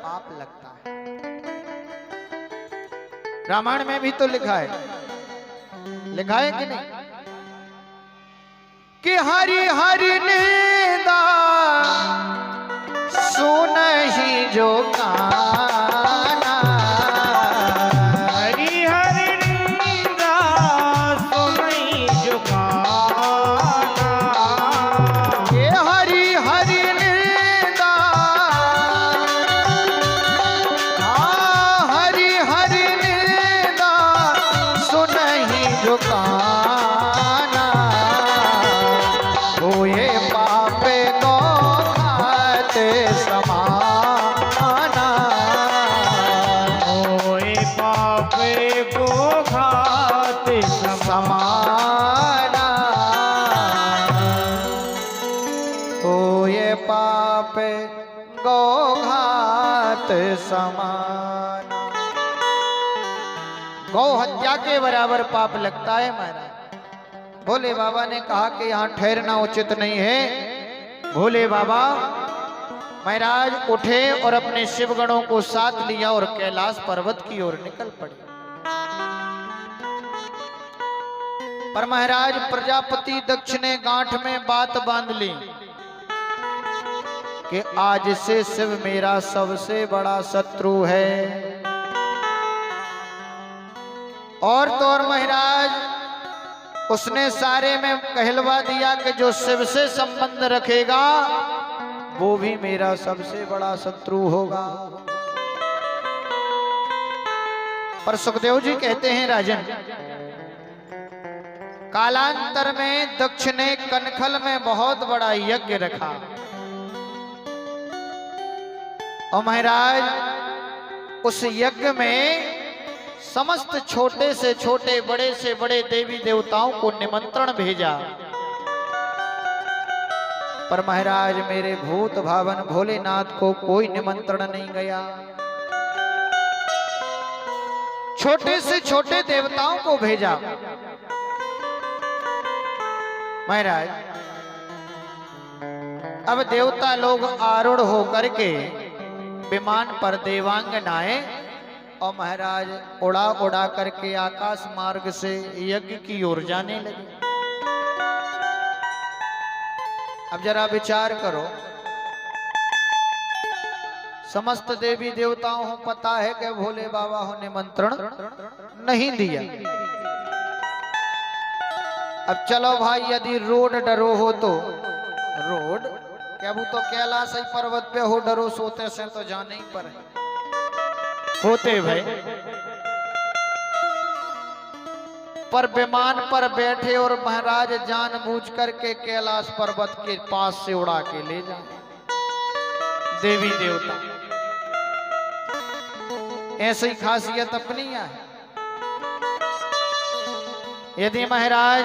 पाप लगता है। रामायण में भी तो लिखा है कि नहीं कि हरि हरि निंदा सुनहि जो काना, हरि हरि निंदा सुनहि जो काना, ये हरि हरि निंदा, हरि हरि निंदा सुनहि जो काना, होए पापे को खाते समाना, होए पापे को खाते समाना, होए पापे गो घात समाना। गौ हत्या के बराबर पाप लगता है महाराज। भोले बाबा ने कहा कि यहाँ ठहरना उचित नहीं है। भोले बाबा महाराज उठे और अपने शिवगणों को साथ लिया और कैलाश पर्वत की ओर निकल पड़े। पर महाराज प्रजापति दक्ष ने गांठ में बात बांध ली कि आज से शिव मेरा सबसे बड़ा शत्रु है। और तो और महाराज उसने सारे में कहलवा दिया कि जो शिव से संबंध रखेगा वो भी मेरा सबसे बड़ा शत्रु होगा। पर सुखदेव जी कहते हैं राजन, कालांतर में दक्ष ने कनखल में बहुत बड़ा यज्ञ रखा और महाराज उस यज्ञ में समस्त छोटे से छोटे बड़े से बड़े देवी देवताओं को निमंत्रण भेजा। पर महाराज मेरे भूत भावन भोलेनाथ को कोई निमंत्रण नहीं गया। छोटे से छोटे देवताओं को भेजा। महाराज अब देवता लोग आरूढ़ होकर के विमान पर देवांगनाएं और महाराज उड़ा उड़ा करके आकाश मार्ग से यज्ञ की ओर जाने लगे। अब जरा विचार करो, समस्त देवी देवताओं को पता है कि भोले बाबा को निमंत्रण नहीं दिया। अब चलो भाई, यदि रोड डरो हो तो रोड क्या वो तो कैलाश ही पर्वत पे हो डरो सोते से तो जाने ही पर होते भाई। पर विमान पर बैठे और महाराज जानबूझ करके कैलाश पर्वत के पास से उड़ा के ले जाए देवी देवता। ऐसी खासियत अपनी है। यदि महाराज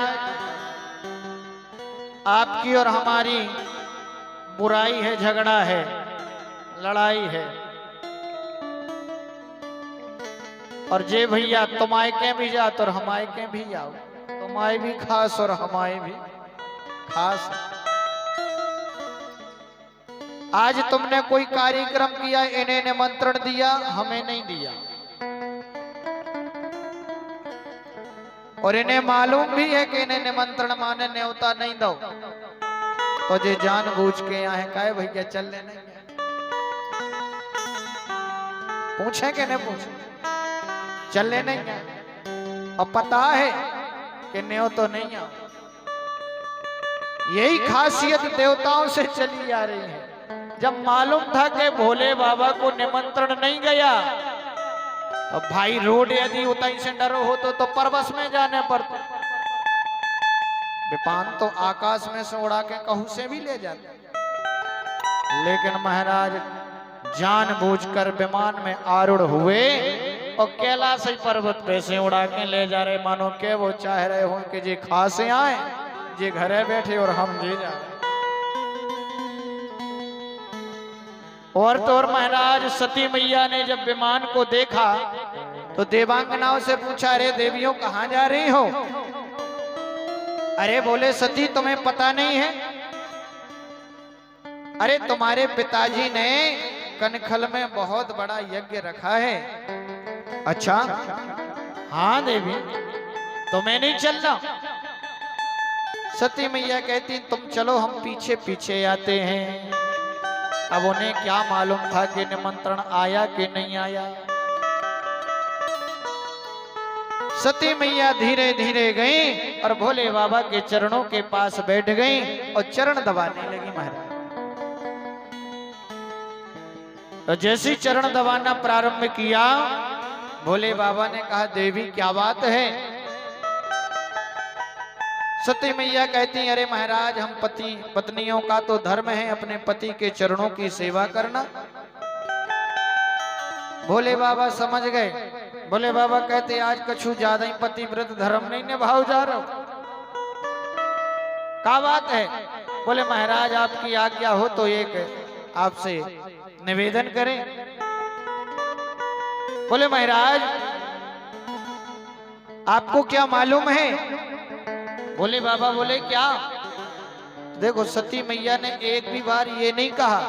आपकी और हमारी बुराई है, झगड़ा है, लड़ाई है, और जे भैया तुम्हारे के भी जात और हमारे के भी जाओ, तुम्हारे भी खास और हमारे भी खास। आज तुमने कोई कार्यक्रम किया, इन्हें निमंत्रण दिया, हमें नहीं दिया, और इन्हें मालूम भी है कि इन्हें निमंत्रण माने न्योता नहीं दो, तो जे जानबूझ के यहाँ है काहे भैया चलने नहीं पूछे कि नहीं पूछे, चलने नहीं है और पता है कि न्यो तो नहीं आओ। यही खासियत देवताओं से चली आ रही है। जब मालूम था कि भोले बाबा को निमंत्रण नहीं गया तो भाई रोड यदि उतई से डरो हो तो परवश में जाने पड़ता। विमान तो आकाश में से उड़ा के कहूं से भी ले जाते, लेकिन महाराज जानबूझकर विमान में आरूढ़ हुए और कैलाश पर्वत पे से उड़ा के ले जा रहे, मानो के वो चाह रहे हो कि जी खास आए, जी घरे बैठे और हम जी जा। और तो और महाराज सती मैया ने जब विमान को देखा तो देवांगनाओं से पूछा, अरे देवियों कहां जा रही हो? अरे बोले सती तुम्हें पता नहीं है, अरे तुम्हारे पिताजी ने कनखल में बहुत बड़ा यज्ञ रखा है। अच्छा हाँ देवी, तो मैं नहीं चलना। सती मैया कहती तुम चलो, हम पीछे पीछे आते हैं। अब उन्हें क्या मालूम था कि निमंत्रण आया कि नहीं आया। सती मैया धीरे धीरे गई और भोले बाबा के चरणों के पास बैठ गई और चरण दबाने लगी महाराज। तो जैसी चरण दबाना प्रारंभ किया, भोले बाबा ने कहा देवी क्या बात है। सती मैया कहती अरे महाराज, हम पति पत्नियों का तो धर्म है अपने पति के चरणों की सेवा करना। भोले बाबा समझ गए। भोले बाबा कहते आज कछु ज्यादा ही पतिव्रत धर्म नहीं निभाओ जा रहा हो, क्या बात है। बोले महाराज आपकी आज्ञा हो तो एक आपसे निवेदन करें। बोले महाराज आपको क्या मालूम है। बोले बाबा बोले क्या। देखो सती मैया ने एक भी बार ये नहीं कहा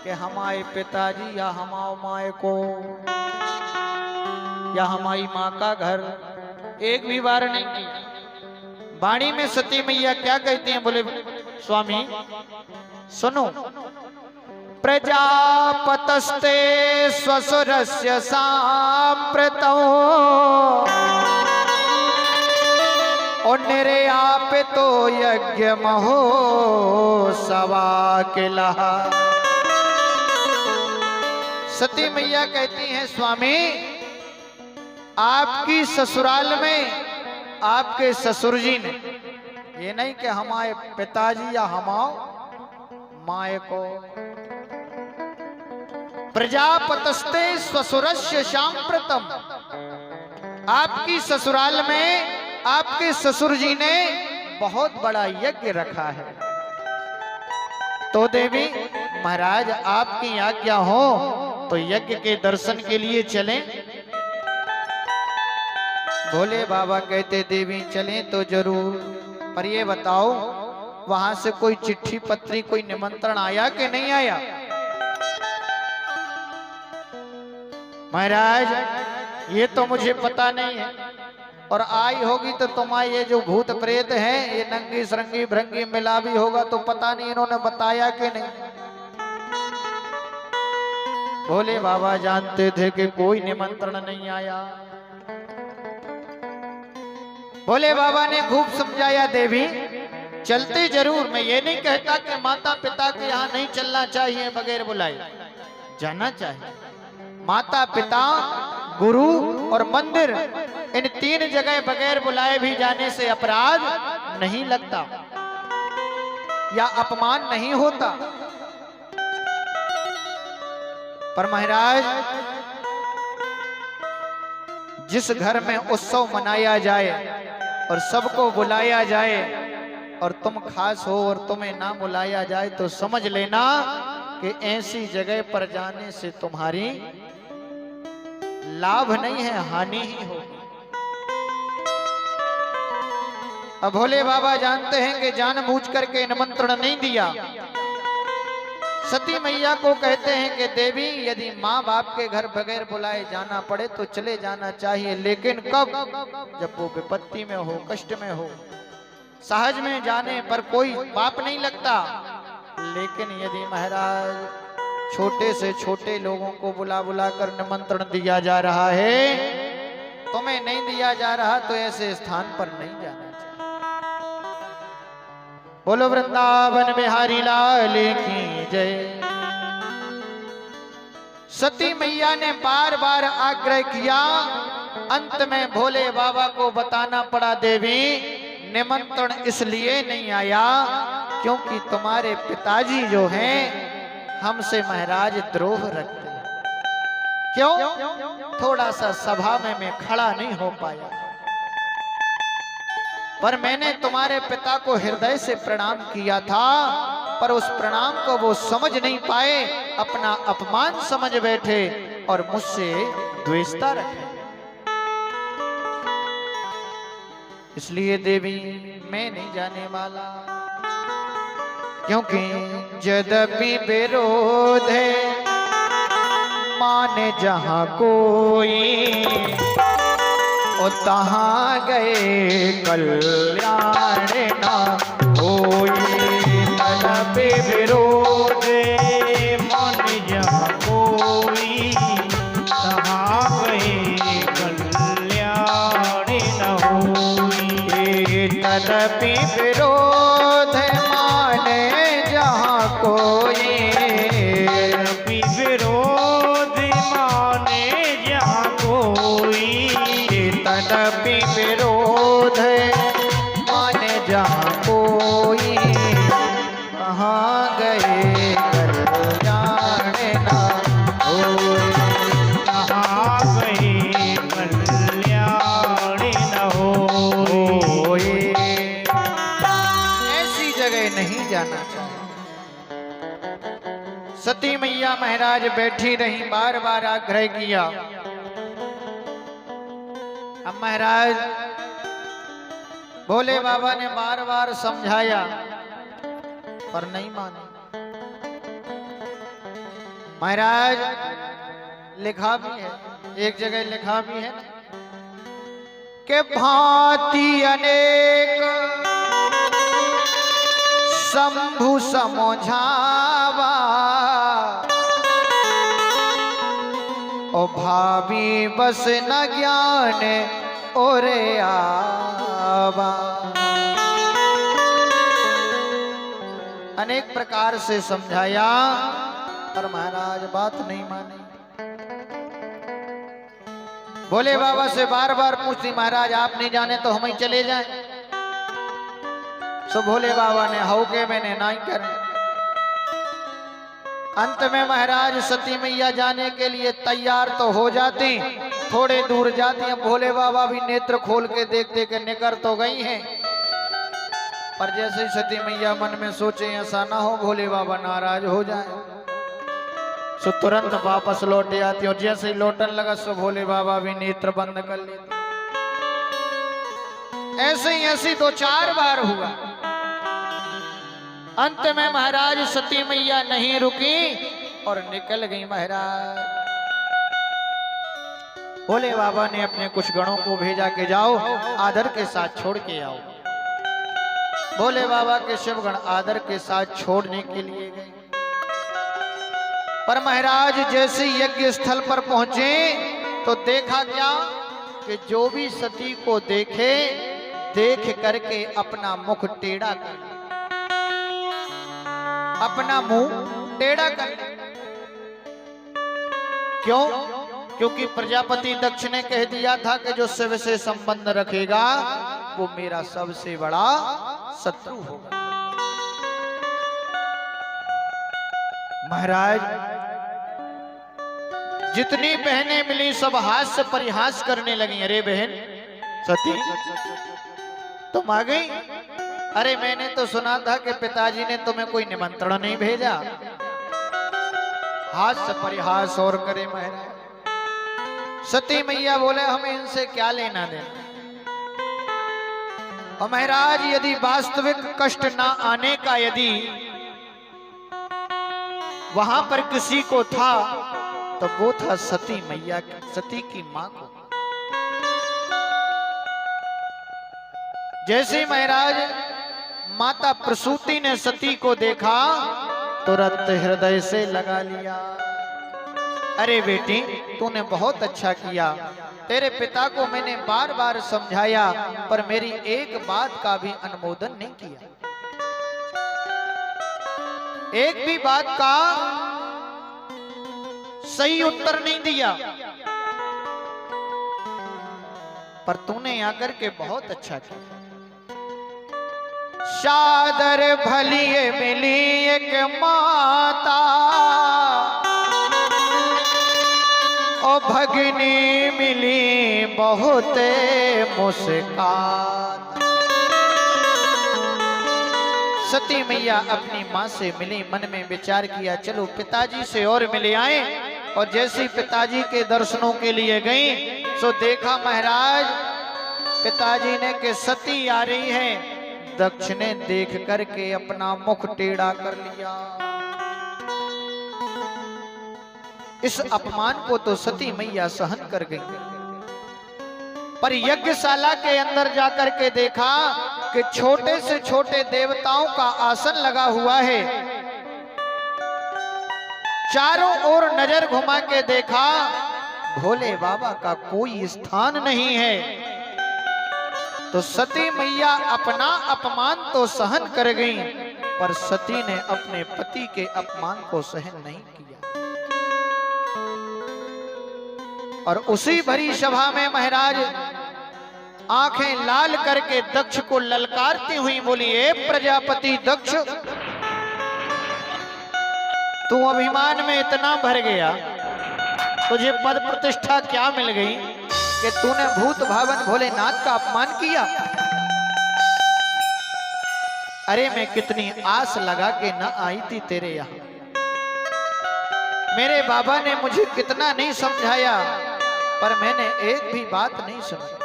कि हमारे पिताजी या हमारे माए को या हमारी माँ का घर, एक भी बार नहीं किया। वाणी में सती मैया क्या कहती हैं। बोले स्वामी सुनो, प्रजापतस्ते स्वसुरस्य सांप्रतौ और निर्यापितो यज्ञ महोत्सवा किला। सती मैया कहती हैं स्वामी आपकी ससुराल में आपके ससुर जी ने, ये नहीं कि हमारे पिताजी या हमारे माए को, प्रजापतस्ते स्वसुरस्य सांप्रतम, आपकी ससुराल में आपके ससुर जी ने बहुत बड़ा यज्ञ रखा है। तो देवी महाराज आपकी आज्ञा हो तो यज्ञ के दर्शन के लिए चलें। भोले बाबा कहते देवी चलें तो जरूर, पर ये बताओ वहां से कोई चिट्ठी पत्री कोई निमंत्रण आया कि नहीं आया। महाराज ये तो मुझे पता नहीं है, और आई होगी तो तुम्हारे ये जो भूत प्रेत हैं ये नंगी सरंगी भृंगी मिला भी होगा, तो पता नहीं इन्होंने बताया कि नहीं। भोले बाबा जानते थे कि कोई निमंत्रण नहीं आया। भोले बाबा ने खूब समझाया देवी चलते जरूर, मैं ये नहीं कहता कि माता पिता के यहाँ नहीं चलना चाहिए, बगैर बुलाए जाना चाहिए। माता पिता गुरु और मंदिर इन तीन जगह बगैर बुलाए भी जाने से अपराध नहीं लगता या अपमान नहीं होता। पर महाराज जिस घर में उत्सव मनाया जाए और सबको बुलाया जाए और तुम खास हो और तुम्हें ना बुलाया जाए तो समझ लेना कि ऐसी जगह पर जाने से तुम्हारी लाभ नहीं है हानि ही होगी। अब भोले बाबा जानते हैं कि जानबूझ करके निमंत्रण नहीं दिया। सती मैया को कहते हैं कि देवी यदि माँ बाप के घर बगैर बुलाए जाना पड़े तो चले जाना चाहिए, लेकिन कब, जब वो विपत्ति में हो, कष्ट में हो। सहज में जाने पर कोई पाप नहीं लगता, लेकिन यदि महाराज छोटे से छोटे लोगों को बुला बुला कर निमंत्रण दिया जा रहा है, तुम्हें नहीं दिया जा रहा तो ऐसे स्थान पर नहीं जाना चाहिए। बोलो वृंदावन बिहारी लाल की जय। सती मैया ने बार बार आग्रह किया, अंत में भोले बाबा को बताना पड़ा देवी निमंत्रण इसलिए नहीं आया क्योंकि तुम्हारे पिताजी जो हैं हमसे महाराज द्रोह रखते हैं। क्यों? थोड़ा सा सभा में मैं खड़ा नहीं हो पाया, पर मैंने तुम्हारे पिता को हृदय से प्रणाम किया था, पर उस प्रणाम को वो समझ नहीं पाए, अपना अपमान समझ बैठे और मुझसे द्वेषता रखे। इसलिए देवी मैं नहीं जाने वाला, क्योंकि यद्यपि विरोध है माने जहाँ कोई ओ तहाँ गए कल्याण ना होई। तलब विरोध मन जहाँ कोई तहाँ गए कल्याण न होई। तदपि विरोध माने जहाँ कोई तदपि विरोध माने जहाँ कोई तदपि विरोध माने जहाँ कोई कहाँ गए कल्याण ना होई। कहाँ गए कल्याण न होई। ऐसी जगह नहीं जाना चाहिए। सती मैया महाराज बैठी रही, बार बार आग्रह किया। अब महाराज भोले बाबा ने बार बार समझाया पर नहीं माने। महाराज लिखा भी है, एक जगह लिखा भी है कि भांति अनेक शंभु समझावा ओ भावी बस न ज्ञान ओरे आवा। अनेक प्रकार से समझाया पर महाराज बात नहीं मानी। भोले बाबा से बार बार पूछती, महाराज आप नहीं जाने तो हम ही चले जाएं। सो भोले बाबा ने हाउ के मैंने नहीं करे। अंत में महाराज सती मैया जाने के लिए तैयार तो हो जाती, थोड़े दूर जाती। अब भोले बाबा भी नेत्र खोल के देखते कि निकर तो गई हैं, पर जैसे ही सती मैया मन में सोचे ऐसा ना हो भोले बाबा नाराज हो जाए, सो तुरंत वापस लौटे आती। और जैसे ही लौटन लगा सो भोले बाबा भी नेत्र बंद कर लेते। ऐसे ही दो चार बार हुआ। अंत में महाराज सती मैया नहीं रुकी और निकल गई। महाराज भोले बाबा ने अपने कुछ गणों को भेजा कि जाओ आदर के साथ छोड़ के आओ। भोले बाबा के शिवगण आदर के साथ छोड़ने के लिए गए। पर महाराज जैसे यज्ञ स्थल पर पहुंचे तो देखा क्या कि जो भी सती को देखे, देख करके अपना मुख टेढ़ा कर ले, अपना मुंह टेढ़ा कर ले। क्यों? क्योंकि प्रजापति दक्ष ने कह दिया था कि जो शिव से संबंध रखेगा वो मेरा सबसे बड़ा शत्रु होगा। महाराज जितनी बहनें मिली सब हास्य परिहास करने लगी। अरे बहन सती तुम आ गई? अरे मैंने तो सुना था कि पिताजी ने तुम्हें कोई निमंत्रण नहीं भेजा। हास्य परिहास और करे महाराज। सती मैया बोले हमें इनसे क्या लेना देना। और महाराज यदि वास्तविक कष्ट ना आने का यदि वहां पर किसी को था तो वो था सती मैया, सती की मां को। जैसे महाराज माता प्रसूति ने सती को देखा तुरंत हृदय से लगा लिया। अरे बेटी तूने बहुत अच्छा किया। तेरे पिता को मैंने बार बार समझाया पर मेरी एक बात का भी अनुमोदन नहीं किया, एक भी बात का सही उत्तर नहीं दिया। पर तूने आकर के बहुत अच्छा किया। शादर भलिए मिली एक माता ओ भगनी मिली बहुत मुस्कान। सती मैया अपनी माँ से मिली, मन में विचार किया चलो पिताजी से और मिले आए। और जैसे पिताजी के दर्शनों के लिए गई सो देखा महाराज पिताजी ने कि सती आ रही है। दक्ष ने देख करके अपना मुख टेढ़ा कर लिया। इस अपमान को तो सती मैया सहन कर गई, पर यज्ञशाला के अंदर जाकर के देखा कि छोटे से छोटे देवताओं का आसन लगा हुआ है। चारों ओर नजर घुमा के देखा, भोले बाबा का कोई स्थान नहीं है। तो सती मैया अपना अपमान तो सहन कर गई, पर सती ने अपने पति के अपमान को सहन नहीं किया। और उसी भरी सभा में महाराज आंखें लाल करके दक्ष को ललकारती हुई बोली, ए प्रजापति दक्ष, तू अभिमान में इतना भर गया, तुझे पद प्रतिष्ठा क्या मिल गई कि तूने भूत भावन भोलेनाथ का अपमान किया। अरे मैं कितनी आस लगा के न आई थी तेरे यहां, मेरे बाबा ने मुझे कितना नहीं समझाया, पर मैंने एक भी बात नहीं सुनी।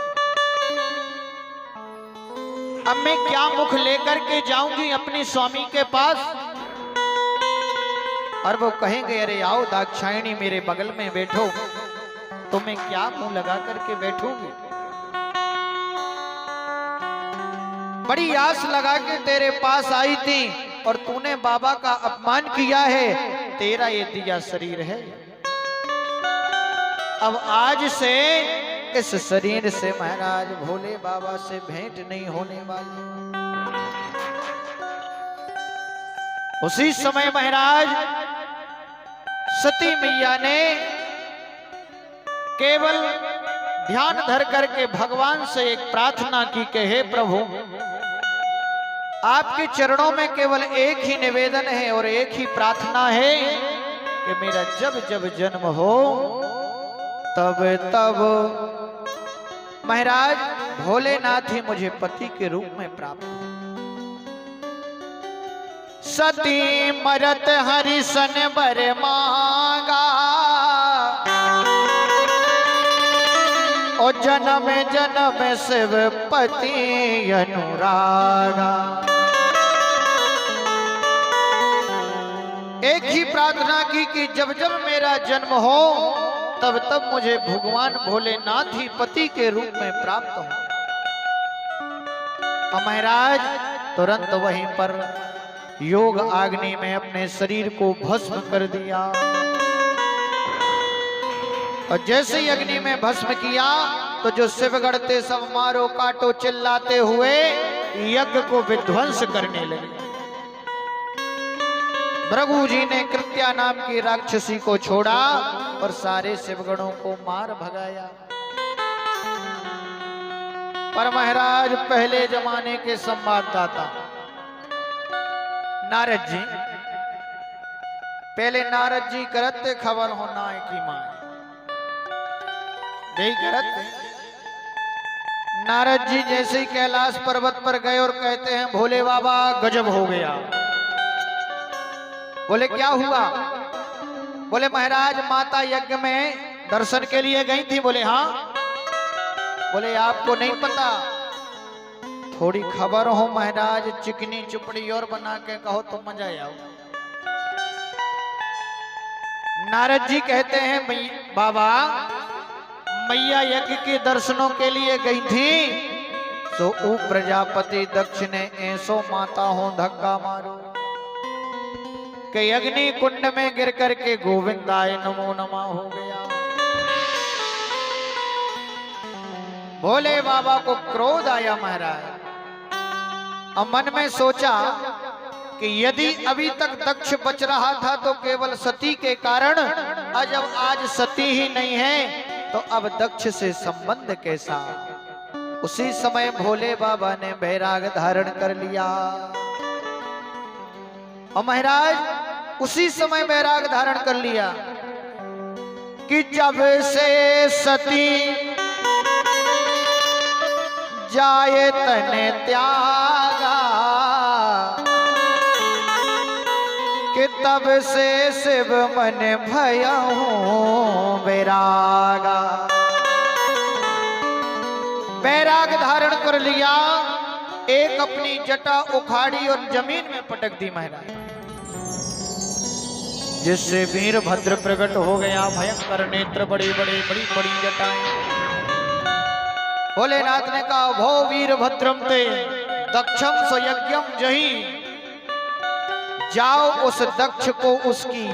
अब मैं क्या मुख लेकर के जाऊंगी अपनी स्वामी के पास, और वो कहेंगे अरे आओ दाक्षायणी मेरे बगल में बैठो, तो मैं क्या मुंह लगा करके बैठूंगी। बड़ी आस लगा के तेरे पास आई थी और तूने बाबा का अपमान किया है, तेरा ये दिया शरीर है, अब आज से इस शरीर से महाराज भोले बाबा से भेंट नहीं होने वाली। उसी समय महाराज सती मैया ने केवल ध्यान धर करके भगवान से एक प्रार्थना की कि हे प्रभु, आपके चरणों में केवल एक ही निवेदन है और एक ही प्रार्थना है कि मेरा जब जब जन्म हो तब तब महाराज भोलेनाथ ही मुझे पति के रूप में प्राप्त हो। सती मरत हरिसन बर मांगा, और जन्म जन्म शिव पति अनुरागा। एक ही प्रार्थना की कि जब जब मेरा जन्म हो तब तब मुझे भगवान भोलेनाथ ही पति के रूप में प्राप्त हो। महाराज तुरंत वहीं पर योग आग्नि में अपने शरीर को भस्म कर दिया, और जैसे ही अग्नि में भस्म किया तो जो शिवगढ़ थे सब मारो काटो चिल्लाते हुए यज्ञ को विध्वंस करने लगे। भृगु जी ने कृत्या नाम की राक्षसी को छोड़ा और सारे शिवगणों को मार भगाया। पर महाराज पहले जमाने के संवाददाता नारद जी, पहले नारद जी करते खबर होना है कि मां यही करते। नारद जी जैसे ही कैलाश पर्वत पर गए और कहते हैं भोले बाबा गजब हो गया। बोले क्या हुआ? बोले महाराज माता यज्ञ में दर्शन के लिए गई थी। बोले हाँ। बोले आपको नहीं पता, थोड़ी खबर हो महाराज, चिकनी चुपड़ी और बना के कहो तो मजा आओ। नारद जी कहते हैं बाबा मैया यज्ञ के दर्शनों के लिए गई थी, सो प्रजापति दक्ष ने ऐसो माता हो धक्का मारो कि अग्नि कुंड में गिर करके गोविंदाय नमो नमः हो गया। भोले बाबा को क्रोध आया महाराज, और मन में सोचा कि यदि अभी तक दक्ष बच रहा था तो केवल सती के कारण, और जब आज सती ही नहीं है तो अब दक्ष से संबंध कैसा। उसी समय भोले बाबा ने बैराग धारण कर लिया, और महाराज उसी समय बैराग धारण कर लिया कि जब से सती जाए तने त्यागा, कि तब से शिव मन भया हूँ बैरागा। बैराग धारण कर लिया, एक अपनी जटा उखाड़ी और जमीन में पटक दी महाराज। जिससे वीरभद्र प्रकट हो गया, भयंकर नेत्र, बड़ी बड़ी बड़ी बड़ी जटाएं। भोलेनाथ ने कहा, भो वीरभद्रम ते दक्षम स्वयज्ञम जही, जाओ उस दक्ष को उसकी